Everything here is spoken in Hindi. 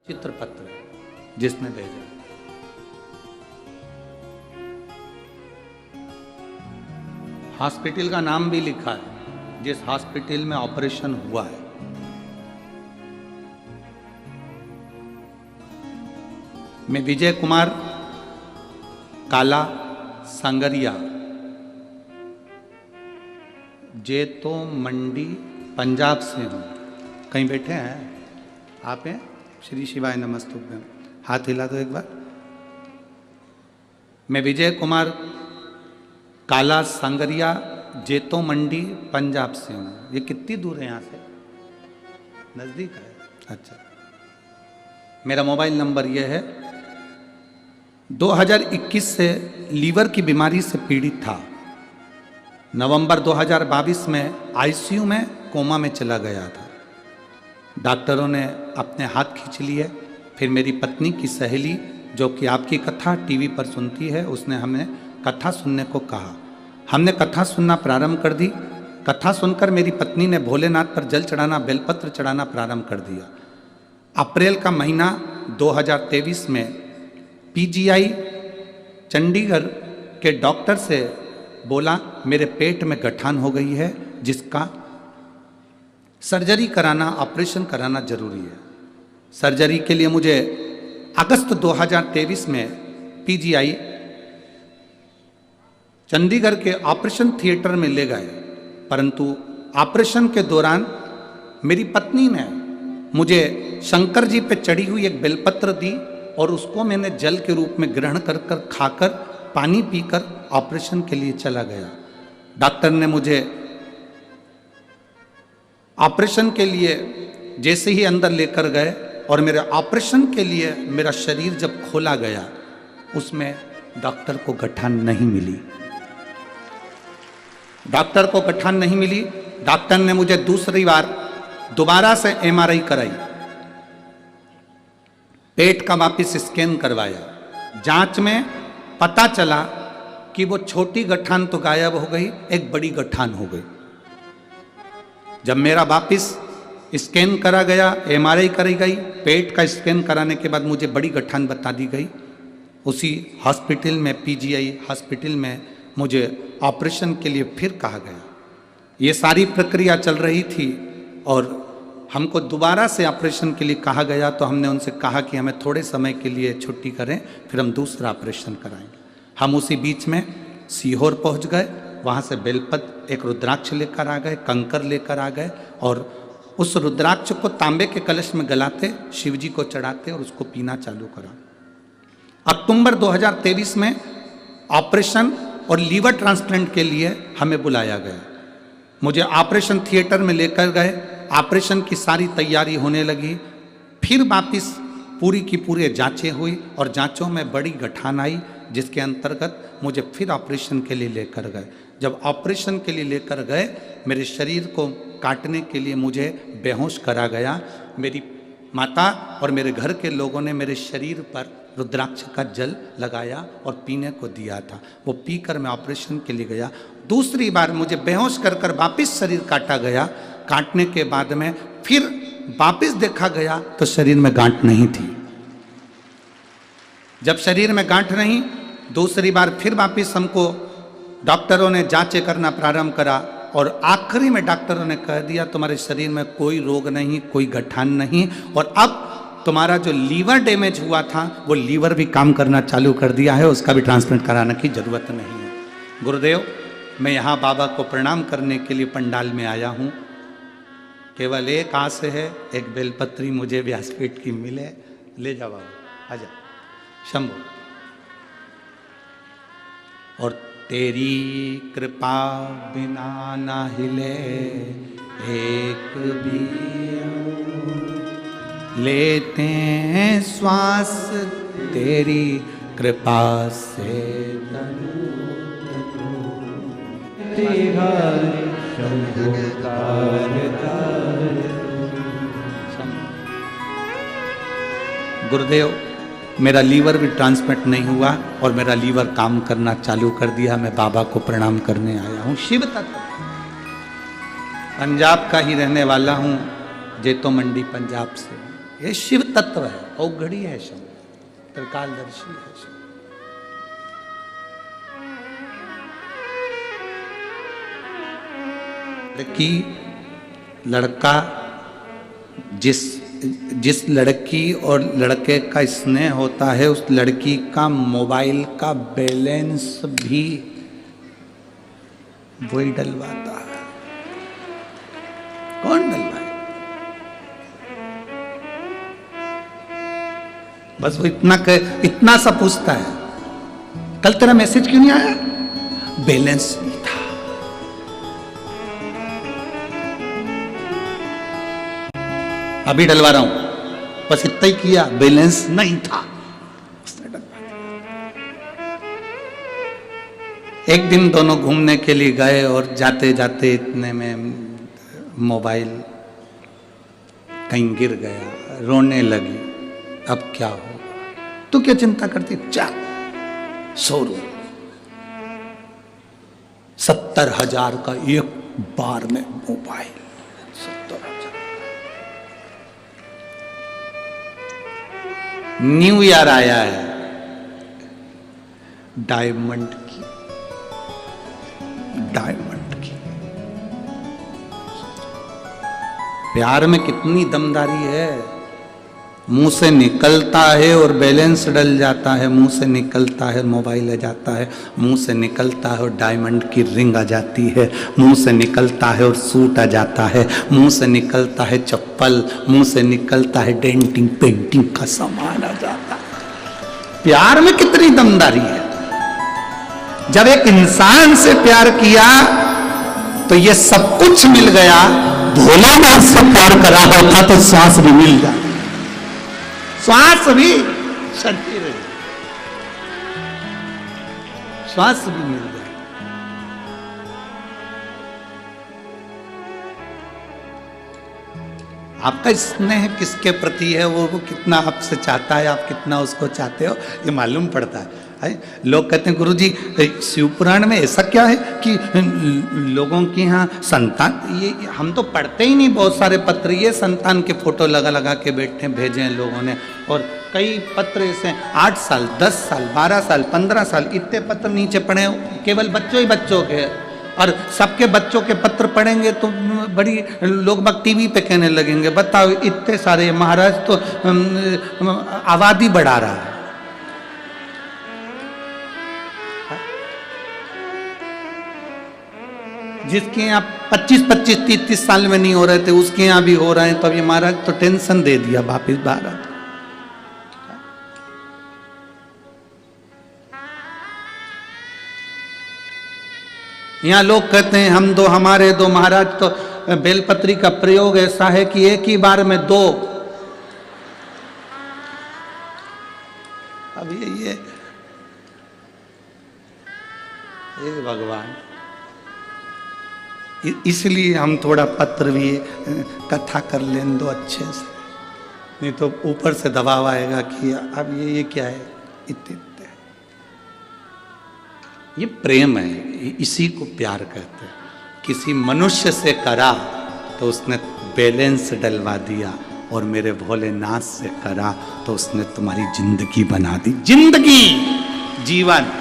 चित्र पत्र जिसने भेजा। हॉस्पिटल का नाम भी लिखा है जिस हॉस्पिटल में ऑपरेशन हुआ है। मैं विजय कुमार काला सांगरिया, जेतो मंडी पंजाब से हूँ। कहीं बैठे हैं आप? हैं? श्री शिवाय नमस्तुभ्यम। हाथ हिला दो एक बार। मैं विजय कुमार काला सांगरिया, जेतो मंडी पंजाब से हूँ। ये कितनी दूर है यहाँ से? नज़दीक है। अच्छा, मेरा मोबाइल नंबर ये है। 2021 से लीवर की बीमारी से पीड़ित था। नवंबर 2022 में आईसीयू में कोमा में चला गया था। डॉक्टरों ने अपने हाथ खींच लिए। फिर मेरी पत्नी की सहेली जो कि आपकी कथा टीवी पर सुनती है, उसने हमें कथा सुनने को कहा। हमने कथा सुनना प्रारंभ कर दी। कथा सुनकर मेरी पत्नी ने भोलेनाथ पर जल चढ़ाना, बेलपत्र चढ़ाना प्रारंभ कर दिया। अप्रैल का महीना 2023 में पीजीआई चंडीगढ़ के डॉक्टर से बोला मेरे पेट में गठान हो गई है, जिसका सर्जरी कराना, ऑपरेशन कराना जरूरी है। सर्जरी के लिए मुझे अगस्त 2023 में पीजीआई चंडीगढ़ के ऑपरेशन थिएटर में ले गए। परंतु ऑपरेशन के दौरान मेरी पत्नी ने मुझे शंकर जी पे चढ़ी हुई एक बेलपत्र दी और उसको मैंने जल के रूप में ग्रहण कर खाकर, पानी पीकर ऑपरेशन के लिए चला गया। डॉक्टर ने मुझे ऑपरेशन के लिए जैसे ही अंदर लेकर गए और मेरे ऑपरेशन के लिए मेरा शरीर जब खोला गया, उसमें डॉक्टर को गठान नहीं मिली। डॉक्टर को गठान नहीं मिली। डॉक्टर ने मुझे दूसरी बार दोबारा से एमआरआई कराई, पेट का वापिस स्कैन करवाया। जांच में पता चला कि वो छोटी गठान तो गायब हो गई, एक बड़ी गठान हो गई। जब मेरा वापिस स्कैन करा गया, एमआरआई कराई गई, पेट का स्कैन कराने के बाद मुझे बड़ी गठान बता दी गई। उसी हॉस्पिटल में, पीजीआई हॉस्पिटल में, मुझे ऑपरेशन के लिए फिर कहा गया। ये सारी प्रक्रिया चल रही थी और हमको दोबारा से ऑपरेशन के लिए कहा गया। तो हमने उनसे कहा कि हमें थोड़े समय के लिए छुट्टी करें, फिर हम दूसरा ऑपरेशन कराएंगे। हम उसी बीच में सीहोर पहुंच गए। वहाँ से बेलपत्र, एक रुद्राक्ष लेकर आ गए, कंकर लेकर आ गए और उस रुद्राक्ष को तांबे के कलश में गलाते, शिव जी को चढ़ाते और उसको पीना चालू करा। अक्टूबर 2023 में ऑपरेशन और लीवर ट्रांसप्लांट के लिए हमें बुलाया गया। मुझे ऑपरेशन थिएटर में लेकर गए। ऑपरेशन की सारी तैयारी होने लगी। फिर वापिस पूरी की पूरी जांचें हुई और जांचों में बड़ी गठान आई, जिसके अंतर्गत मुझे फिर ऑपरेशन के लिए लेकर गए। जब ऑपरेशन के लिए लेकर गए, मेरे शरीर को काटने के लिए मुझे बेहोश करा गया। मेरी माता और मेरे घर के लोगों ने मेरे शरीर पर रुद्राक्ष का जल लगाया और पीने को दिया था। वो पीकर मैं ऑपरेशन के लिए गया। दूसरी बार मुझे बेहोश कर कर वापिस शरीर काटा गया। काटने के बाद में फिर वापिस देखा गया तो शरीर में गांठ नहीं थी। जब शरीर में गांठ नहीं, दूसरी बार फिर वापिस हमको डॉक्टरों ने जांचें करना प्रारंभ करा और आखिरी में डॉक्टरों ने कह दिया तुम्हारे शरीर में कोई रोग नहीं, कोई गठान नहीं, और अब तुम्हारा जो लीवर डैमेज हुआ था वो लीवर भी काम करना चालू कर दिया है, उसका भी ट्रांसप्लांट कराने की जरूरत नहीं है। गुरुदेव, मैं यहाँ बाबा को प्रणाम करने के लिए पंडाल में आया हूँ। केवल एक आस है, एक बेलपत्री मुझे व्यासपीठ की मिले। ले जाओ बाबा, आजा शंभो। और तेरी कृपा बिना ना हिले एक भी, लेते हैं श्वास तेरी कृपा से। गुरुदेव, मेरा लीवर भी ट्रांसप्लांट नहीं हुआ और मेरा लीवर काम करना चालू कर दिया। मैं बाबा को प्रणाम करने आया हूँ। शिव तत्व पंजाब का ही रहने वाला हूँ, जेतो मंडी पंजाब से। ये शिव तत्व है, औघड़ी है शब्द, त्रिकालदर्शी है शब्द। लड़की लड़का जिस लड़की और लड़के का स्नेह होता है, उस लड़की का मोबाइल का बैलेंस भी वही डलवाता है। कौन डलवाए? बस वो इतना सा पूछता है, कल तेरा मैसेज क्यों नहीं आया? बैलेंस नहीं था। अभी डलवा रहा हूं, बस इतना ही किया, बैलेंस नहीं था, उसने डलवा दिया। एक दिन दोनों घूमने के लिए गए और जाते जाते इतने में मोबाइल कहीं गिर गया, रोने लगी। अब क्या होगा? तू क्या चिंता करती? जा, शोरूम 70,000 का एक बार में मोबाइल, 70,000। न्यू ईयर आया है, डायमंड की प्यार में कितनी दमदारी है। मुंह से निकलता है और बैलेंस डल जाता है, मुंह से निकलता है मोबाइल आ जाता है, मुंह से निकलता है और डायमंड की रिंग आ जाती है, मुंह से निकलता है और सूट आ जाता है, मुंह से निकलता है चप्पल, मुंह से निकलता है डेंटिंग पेंटिंग का सामान आ जाता है। प्यार में कितनी दमदारी है। जब एक इंसान से प्यार किया तो ये सब कुछ मिल गया। भोलेनाथ से प्यार करा होता तो सांस भी मिल जाती, श्वास भी, शरीर श्वास भी मिल जाए। आपका स्नेह किसके प्रति है, वो कितना आपसे चाहता है, आप कितना उसको चाहते हो, ये मालूम पड़ता है। लोग कहते हैं गुरुजी शिव पुराण में ऐसा क्या है कि लोगों के यहाँ संतान, ये हम तो पढ़ते ही नहीं। बहुत सारे पत्र ये संतान के फोटो लगा लगा के बैठे भेजे हैं लोगों ने, और कई पत्र ऐसे 8 साल 10 साल 12 साल 15 साल इतने पत्र नीचे पड़े, केवल बच्चों ही बच्चों के। और सबके बच्चों के पत्र पढ़ेंगे तो बड़ी लोग बाग टीवी पे कहने लगेंगे, बताओ इतने सारे, महाराज तो आबादी बढ़ा रहा है। जिसके यहाँ 25-25 30-30 साल में नहीं हो रहे थे, उसके यहाँ भी हो रहे हैं। तो अब ये महाराज तो टेंशन दे दिया वापिस भारत। यहाँ लोग कहते हैं हम दो हमारे दो। महाराज तो बेलपत्री का प्रयोग ऐसा है कि एक ही बार में 2। अब ये भगवान, इसलिए हम थोड़ा पत्र भी कथा कर लें दो अच्छे से, नहीं तो ऊपर से दबाव आएगा कि अब ये क्या है, इतने। ये प्रेम है, इसी को प्यार कहते हैं। किसी मनुष्य से करा तो उसने बैलेंस डलवा दिया, और मेरे भोलेनाथ से करा तो उसने तुम्हारी जिंदगी बना दी। जिंदगी, जीवन।